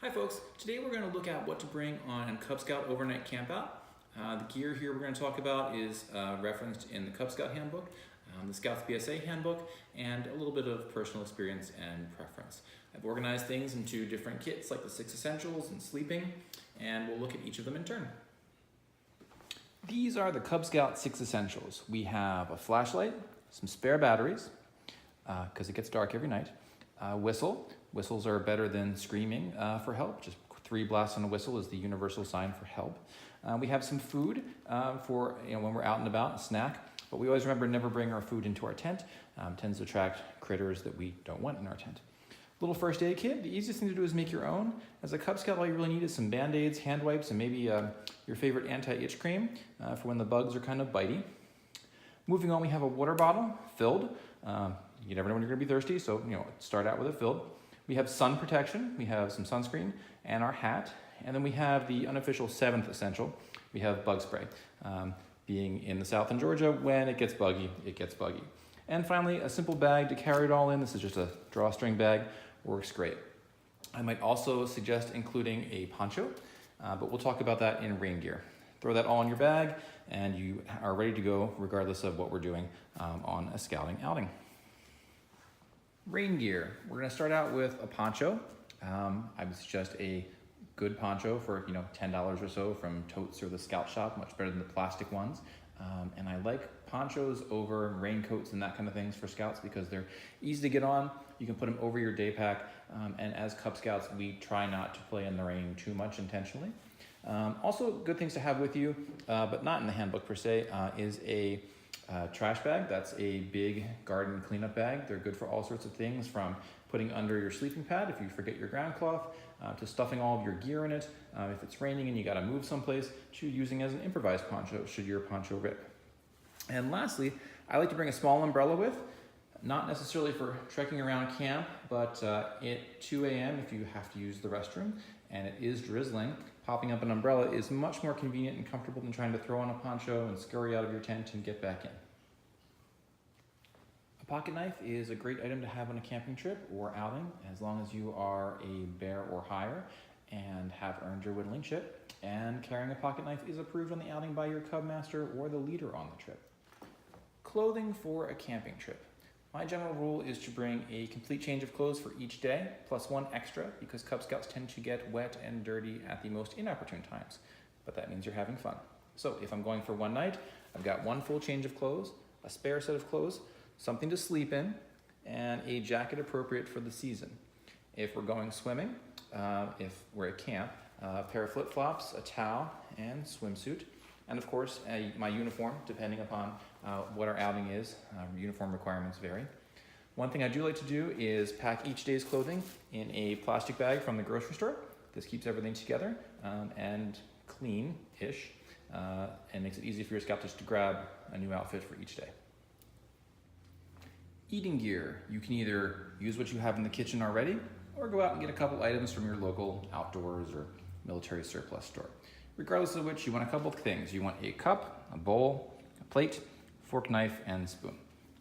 Hi folks, today we're going to look at what to bring on a Cub Scout overnight campout. The gear here we're going to talk about is referenced in the Cub Scout handbook, the Scouts BSA handbook, and a little bit of personal experience and preference. I've organized things into different kits like the 6 essentials and sleeping, and we'll look at each of them in turn. These are the Cub Scout 6 essentials. We have a flashlight, some spare batteries, because it gets dark every night, a whistle. Whistles are better than screaming for help. Just 3 blasts on a whistle is the universal sign for help. We have some food for when we're out and about, a snack. But we always remember never bring our food into our tent. Tends to attract critters that we don't want in our tent. Little first aid kit. The easiest thing to do is make your own. As a Cub Scout, all you really need is some Band-Aids, hand wipes, and maybe your favorite anti-itch cream for when the bugs are kind of bitey. Moving on, we have a water bottle filled. You never know when you're going to be thirsty, so start out with it filled. We have sun protection, we have some sunscreen, and our hat. And then we have the unofficial 7th essential. We have bug spray. Being in the South in Georgia, when it gets buggy, it gets buggy. And finally, a simple bag to carry it all in. This is just a drawstring bag, works great. I might also suggest including a poncho, but we'll talk about that in rain gear. Throw that all in your bag, and you are ready to go regardless of what we're doing on a scouting outing. Rain gear. We're going to start out with a poncho. I would suggest a good poncho for $10 or so from Totes or the Scout Shop, much better than the plastic ones. And I like ponchos over raincoats and that kind of things for Scouts because they're easy to get on. You can put them over your day pack. And as Cub Scouts, we try not to play in the rain too much intentionally. Also, good things to have with you, but not in the handbook per se, is a trash bag. That's a big garden cleanup bag. They're good for all sorts of things, from putting under your sleeping pad if you forget your ground cloth, to stuffing all of your gear in it if it's raining and you got to move someplace, to using as an improvised poncho should your poncho rip. And lastly, I like to bring a small umbrella with, not necessarily for trekking around camp, but at 2 a.m. if you have to use the restroom and it is drizzling, popping up an umbrella is much more convenient and comfortable than trying to throw on a poncho and scurry out of your tent and get back in. A pocket knife is a great item to have on a camping trip or outing, as long as you are a bear or higher and have earned your whittling chip. And carrying a pocket knife is approved on the outing by your Cub Master or the leader on the trip. Clothing for a camping trip. My general rule is to bring a complete change of clothes for each day, plus 1 extra, because Cub Scouts tend to get wet and dirty at the most inopportune times. But that means you're having fun. So if I'm going for one night, I've got 1 full change of clothes, a spare set of clothes, something to sleep in, and a jacket appropriate for the season. If we're going swimming, if we're at camp, a pair of flip-flops, a towel, and swimsuit. And of course, my uniform, depending upon what our outing is. Uniform requirements vary. One thing I do like to do is pack each day's clothing in a plastic bag from the grocery store. This keeps everything together and clean-ish, and makes it easy for your Scout just to grab a new outfit for each day. Eating gear. You can either use what you have in the kitchen already, or go out and get a couple items from your local outdoors or military surplus store. Regardless of which, you want a couple of things. You want a cup, a bowl, a plate, fork, knife, and spoon.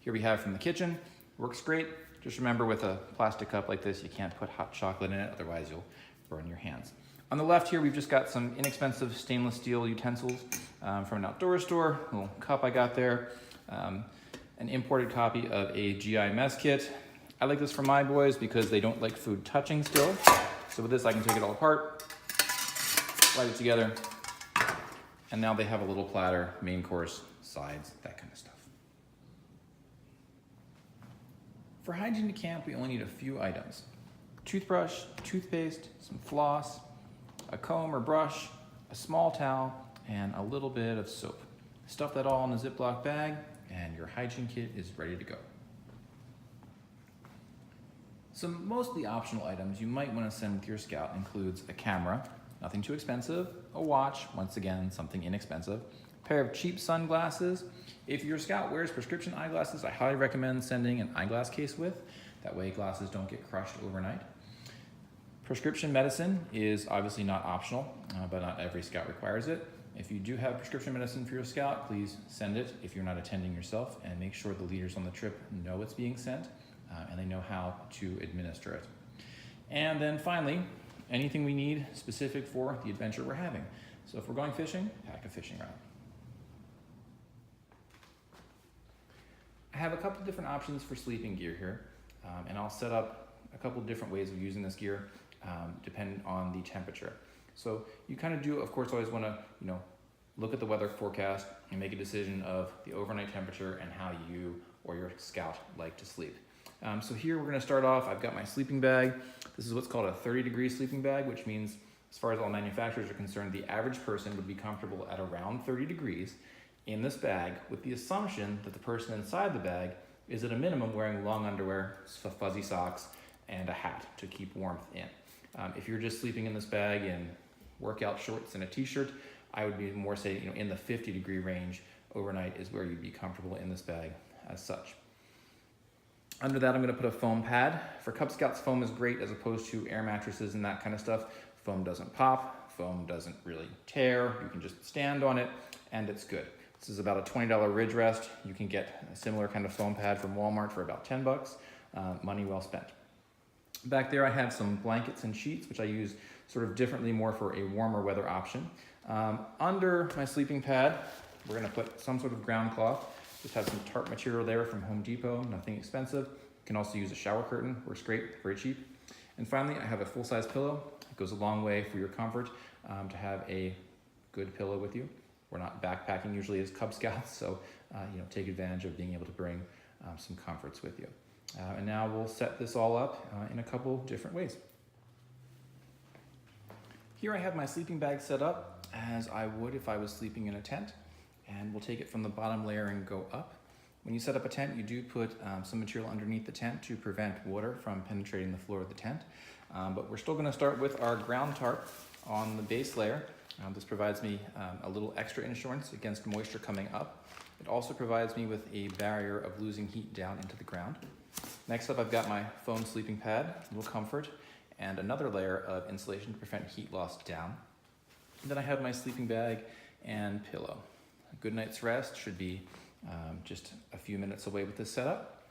Here we have from the kitchen. Works great. Just remember, with a plastic cup like this, you can't put hot chocolate in it, otherwise you'll burn your hands. On the left here, we've just got some inexpensive stainless steel utensils from an outdoor store. A little cup I got there. An imported copy of a GI mess kit. I like this for my boys because they don't like food touching still. So with this, I can take it all apart, slide it together, and now they have a little platter, main course, sides, that kind of stuff. For hygiene to camp, we only need a few items. Toothbrush, toothpaste, some floss, a comb or brush, a small towel, and a little bit of soap. Stuff that all in a Ziploc bag, and your hygiene kit is ready to go. Some mostly optional items you might want to send with your Scout includes a camera, nothing too expensive, a watch, once again, something inexpensive, a pair of cheap sunglasses. If your Scout wears prescription eyeglasses, I highly recommend sending an eyeglass case with. That way glasses don't get crushed overnight. Prescription medicine is obviously not optional, but not every Scout requires it. If you do have prescription medicine for your Scout, please send it if you're not attending yourself, and make sure the leaders on the trip know it's being sent and they know how to administer it. And then finally, anything we need specific for the adventure we're having. So if we're going fishing, pack a fishing rod. I have a couple different options for sleeping gear here, and I'll set up a couple different ways of using this gear depending on the temperature. So you kind of do, of course, always want to, look at the weather forecast and make a decision of the overnight temperature and how you or your scout like to sleep. So here we're going to start off. I've got my sleeping bag. This is what's called a 30-degree sleeping bag, which means, as far as all manufacturers are concerned, the average person would be comfortable at around 30 degrees in this bag, with the assumption that the person inside the bag is at a minimum wearing long underwear, fuzzy socks, and a hat to keep warmth in. If you're just sleeping in this bag in workout shorts and a t-shirt, I would be more say, in the 50-degree range overnight is where you'd be comfortable in this bag as such. Under that, I'm going to put a foam pad. For Cub Scouts, foam is great as opposed to air mattresses and that kind of stuff. Foam doesn't pop, foam doesn't really tear. You can just stand on it and it's good. This is about a $20 ridge rest. You can get a similar kind of foam pad from Walmart for about 10 bucks. Money well spent. Back there I have some blankets and sheets, which I use sort of differently, more for a warmer weather option. Under my sleeping pad, we're going to put some sort of ground cloth. Just have some tarp material there from Home Depot, nothing expensive. You can also use a shower curtain, works great, very cheap. And finally, I have a full-size pillow. It goes a long way for your comfort to have a good pillow with you. We're not backpacking usually as Cub Scouts, so take advantage of being able to bring some comforts with you. And now we'll set this all up in a couple different ways. Here I have my sleeping bag set up as I would if I was sleeping in a tent, and we'll take it from the bottom layer and go up. When you set up a tent, you do put some material underneath the tent to prevent water from penetrating the floor of the tent. But we're still going to start with our ground tarp on the base layer. This provides me a little extra insurance against moisture coming up. It also provides me with a barrier of losing heat down into the ground. Next up, I've got my foam sleeping pad, a little comfort, and another layer of insulation to prevent heat loss down. And then I have my sleeping bag and pillow. A good night's rest should be just a few minutes away with this setup.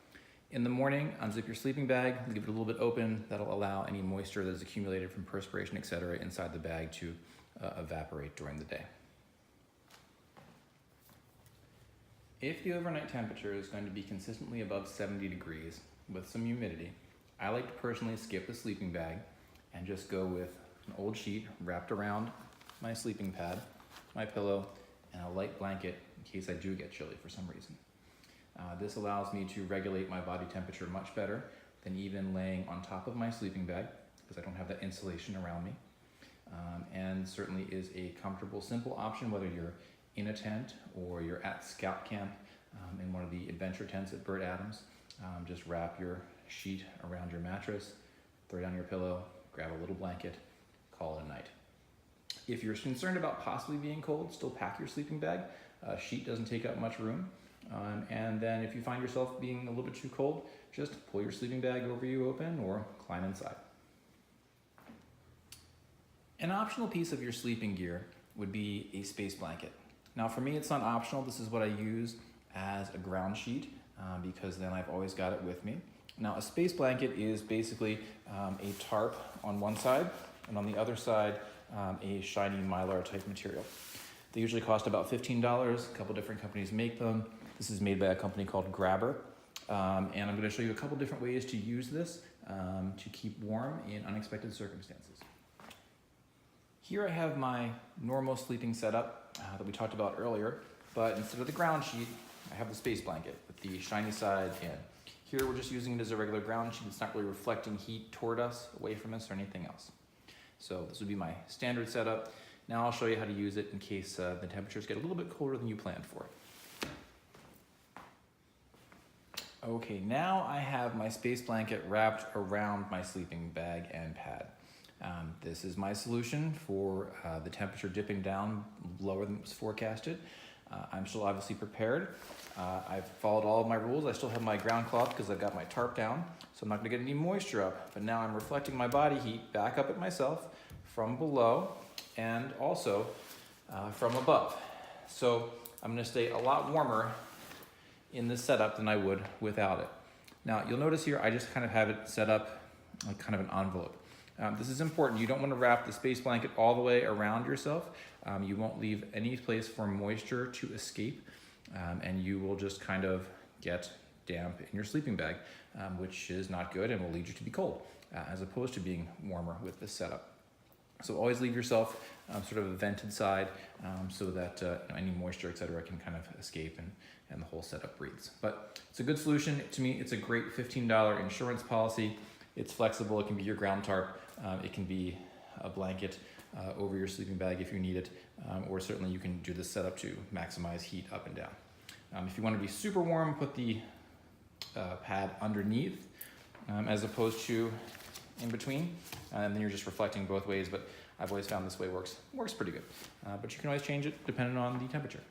In the morning, unzip your sleeping bag, leave it a little bit open. That'll allow any moisture that is accumulated from perspiration, etc., inside the bag to evaporate during the day. If the overnight temperature is going to be consistently above 70 degrees with some humidity, I like to personally skip the sleeping bag and just go with an old sheet wrapped around my sleeping pad, my pillow, and a light blanket in case I do get chilly for some reason. This allows me to regulate my body temperature much better than even laying on top of my sleeping bag, because I don't have that insulation around me. And certainly is a comfortable, simple option whether you're in a tent or you're at scout camp in one of the adventure tents at Burt Adams. Just wrap your sheet around your mattress, throw down your pillow, grab a little blanket, call it a night. If you're concerned about possibly being cold, still pack your sleeping bag. A sheet doesn't take up much room. And then if you find yourself being a little bit too cold, just pull your sleeping bag over you open or climb inside. An optional piece of your sleeping gear would be a space blanket. Now for me, it's not optional. This is what I use as a ground sheet because then I've always got it with me. Now a space blanket is basically a tarp on one side and on the other side a shiny mylar type material. They usually cost about $15. A couple different companies make them. This is made by a company called Grabber. And I'm going to show you a couple different ways to use this to keep warm in unexpected circumstances. Here I have my normal sleeping setup that we talked about earlier, but instead of the ground sheet, I have the space blanket with the shiny side in. Here we're just using it as a regular ground sheet. It's not really reflecting heat toward us, away from us, or anything else. So this would be my standard setup. Now I'll show you how to use it in case the temperatures get a little bit colder than you planned for. Okay, now I have my space blanket wrapped around my sleeping bag and pad. This is my solution for the temperature dipping down lower than was forecasted. I'm still obviously prepared. I've followed all of my rules. I still have my ground cloth because I've got my tarp down, so I'm not going to get any moisture up. But now I'm reflecting my body heat back up at myself from below and also from above. So I'm going to stay a lot warmer in this setup than I would without it. Now you'll notice here I just kind of have it set up like kind of an envelope. This is important. You don't want to wrap the space blanket all the way around yourself. You won't leave any place for moisture to escape, and you will just kind of get damp in your sleeping bag, which is not good and will lead you to be cold, as opposed to being warmer with this setup. So always leave yourself sort of a vented side so that any moisture, etc., can kind of escape and the whole setup breathes. But it's a good solution. To me, it's a great $15 insurance policy. It's flexible. It can be your ground tarp. It can be a blanket over your sleeping bag if you need it, or certainly you can do this setup to maximize heat up and down. If you want to be super warm, put the pad underneath as opposed to in between, and then you're just reflecting both ways, but I've always found this way works pretty good. But you can always change it depending on the temperature.